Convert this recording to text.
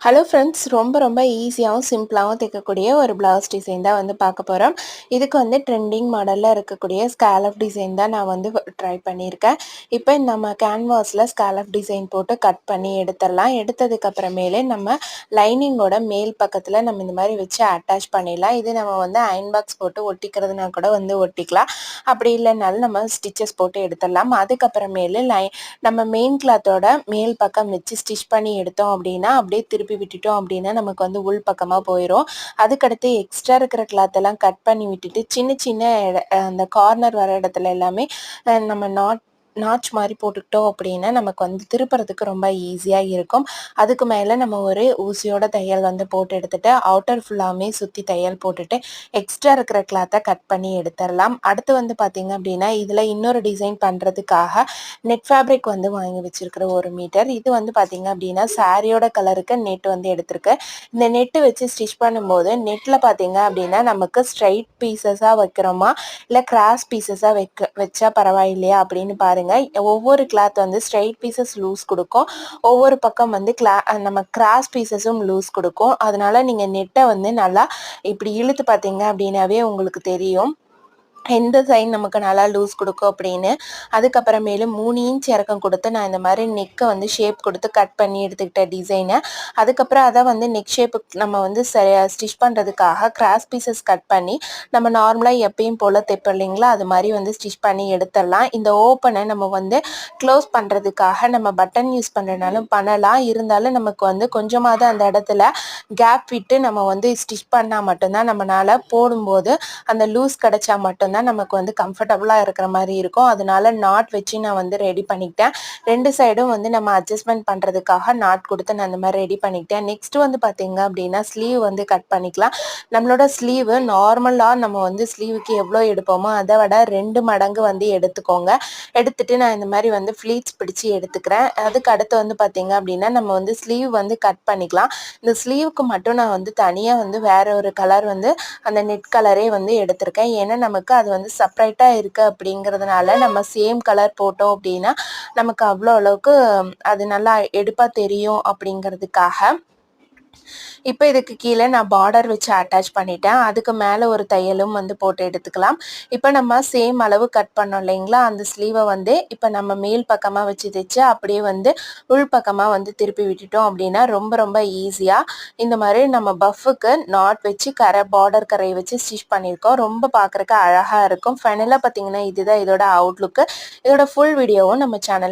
Hello friends, ரொம்ப ஈஸியாகவும் சிம்பிளாகவும் தைக்கக்கூடிய ஒரு ப்ளவுஸ் டிசைன் தான் வந்து பார்க்க போகிறோம். இதுக்கு வந்து ட்ரெண்டிங் மாடலில் இருக்கக்கூடிய ஸ்கேலப் டிசைன் தான் நான் வந்து ட்ரை பண்ணியிருக்கேன். இப்போ நம்ம கேன்வாஸில் ஸ்கேலப் டிசைன் போட்டு கட் பண்ணி எடுத்துடலாம். எடுத்ததுக்கப்புறமேலே நம்ம லைனிங்கோட மேல் பக்கத்தில் நம்ம இந்த மாதிரி வச்சு அட்டாச் பண்ணிடலாம். இது நம்ம வந்து அயன் பாக்ஸ் போட்டு ஒட்டிக்கிறதுனா கூட வந்து ஒட்டிக்கலாம். அப்படி இல்லைனாலும் நம்ம ஸ்டிச்சஸ் போட்டு எடுத்துடலாம். அதுக்கப்புறமேலு நம்ம மெயின் கிளாத்தோட மேல் பக்கம் வச்சு ஸ்டிச் பண்ணி எடுத்தோம் அப்படின்னா அப்படியே திருப்பி விட்டுட்டோம் அப்படின்னா நமக்கு வந்து உள் பக்கமா போயிடும். அதுக்கடுத்து எக்ஸ்ட்ரா இருக்கிற கிளாத் எல்லாம் கட் பண்ணி விட்டுட்டு சின்ன சின்ன அந்த கார்னர் வர இடத்துல எல்லாமே நம்ம நாட்ச் மாதிரி போட்டுக்கிட்டோம் அப்படின்னா நமக்கு வந்து திருப்புறதுக்கு ரொம்ப ஈஸியாக இருக்கும். அதுக்கு மேலே நம்ம ஒரு ஊசியோட தையல் வந்து போட்டு எடுத்துட்டு அவுட்டர் ஃபுல்லாமே சுற்றி தையல் போட்டுட்டு எக்ஸ்ட்ரா இருக்கிற கிளாத்தை கட் பண்ணி எடுத்துடலாம். அடுத்து வந்து பார்த்தீங்க அப்படின்னா இதில் இன்னொரு டிசைன் பண்ணுறதுக்காக நெட் ஃபேப்ரிக் வந்து வாங்கி வச்சிருக்கிற 1 மீட்டர். இது வந்து பார்த்தீங்க அப்படின்னா சாரியோட கலருக்கு நெட் வந்து எடுத்திருக்கேன். இந்த நெட்டு வச்சு ஸ்டிச் பண்ணும்போது நெட்டில் பார்த்தீங்க அப்படின்னா நமக்கு ஸ்ட்ரைட் பீசஸாக வைக்கிறோமா இல்லை கிராஸ் பீசஸாக வச்சா பரவாயில்லையா அப்படின்னு பாருங்கள். ஒவ்வொரு கிளாத் வந்து ஸ்ட்ரைட் பீசஸ் லூஸ் கொடுக்கும், ஒவ்வொரு பக்கம் வந்து நம்ம கிராஸ் பீசஸும் லூஸ் கொடுக்கும். அதனால நீங்கள் நெட்டை வந்து நல்லா இப்படி இழுத்து பார்த்தீங்க அப்படின்னாவே உங்களுக்கு தெரியும் எந்த சைடு நமக்கு நல்லா லூஸ் கொடுக்கும் அப்படின்னு. அதுக்கப்புறமேலு 3 இன்ச் இறக்கம் கொடுத்து நான் இந்த மாதிரி நெக்கை வந்து ஷேப் கொடுத்து கட் பண்ணி எடுத்துக்கிட்ட டிசைனை. அதுக்கப்புறம் அதை வந்து நெக் ஷேப்புக்கு நம்ம வந்து ஸ்டிச் பண்ணுறதுக்காக கிராஸ் பீசஸ் கட் பண்ணி நம்ம நார்மலாக எப்பயும் போல் தைப்போம் இல்லைங்களா, அது மாதிரி வந்து ஸ்டிச் பண்ணி எடுத்துடலாம். இந்த ஓப்பனை நம்ம வந்து க்ளோஸ் பண்ணுறதுக்காக நம்ம பட்டன் யூஸ் பண்ணுறதுனாலும் பண்ணலாம். இருந்தாலும் நமக்கு வந்து கொஞ்சமாவது அந்த இடத்துல கேப் விட்டு நம்ம வந்து ஸ்டிச் பண்ணால் மட்டும்தான் நம்மளால் போடும்போது அந்த லூஸ் கிடைச்சா மட்டும்தான் நமக்கு வந்து கம்ஃபர்டபுளாக இருக்கிற மாதிரி இருக்கும். அதனால நாட் வச்சு நான் வந்து ரெடி பண்ணிக்கிட்டேன். 2 சைடும் வந்து நம்ம அட்ஜஸ்ட்மெண்ட் பண்ணுறதுக்காக நாட் கொடுத்து நான் அந்த மாதிரி ரெடி பண்ணிக்கிட்டேன். நெக்ஸ்ட் வந்து பார்த்தீங்க அப்படின்னா ஸ்லீவ் வந்து கட் பண்ணிக்கலாம். நம்மளோட ஸ்லீவு நார்மலாக நம்ம வந்து ஸ்லீவுக்கு எவ்வளோ எடுப்போமோ அதை விட 2 மடங்கு வந்து எடுத்துக்கோங்க. எடுத்துட்டு நான் இந்த மாதிரி வந்து ஃப்ளீட்ஸ் பிடிச்சி எடுத்துக்கிறேன். அதுக்கு அடுத்து வந்து பார்த்தீங்க அப்படின்னா நம்ம வந்து ஸ்லீவ் வந்து கட் பண்ணிக்கலாம். இந்த ஸ்லீவுக்கு மட்டும் நான் வந்து தனியாக வந்து வேற ஒரு கலர் வந்து அந்த நெட் கலரே வந்து எடுத்திருக்கேன். ஏன்னா நமக்கு அது வந்து செப்பரேட்டாக இருக்குது அப்படிங்கிறதுனால நம்ம சேம் கலர் போட்டோம் அப்படின்னா நமக்கு அவ்வளோ அளவுக்கு அது நல்லா எடுப்பாக தெரியும் அப்படிங்கிறதுக்காக. இப்போ இதுக்கு கீழே நான் பார்டர் வச்சு அட்டாச் பண்ணிட்டேன். அதுக்கு மேலே ஒரு தையலும் வந்து போட்டு எடுத்துக்கலாம். இப்போ நம்ம சேம் அளவு கட் பண்ணோம் இல்லைங்களா, அந்த ஸ்லீவை வந்து இப்போ நம்ம மேல் பக்கமாக வச்சு தைச்சு அப்படியே வந்து உள் பக்கமாக வந்து திருப்பி விட்டுட்டோம் அப்படின்னா ரொம்ப ஈஸியாக இந்த மாதிரி நம்ம பஃபுக்கு நாட் வச்சு பார்டர் கரையை வச்சு ஸ்டிச் பண்ணியிருக்கோம். ரொம்ப பார்க்குறக்கு அழகாக இருக்கும். ஃபைனலாக பார்த்தீங்கன்னா இதுதான் இதோட அவுட்லுக்கு. இதோட ஃபுல் வீடியோவும் நம்ம சேனலில்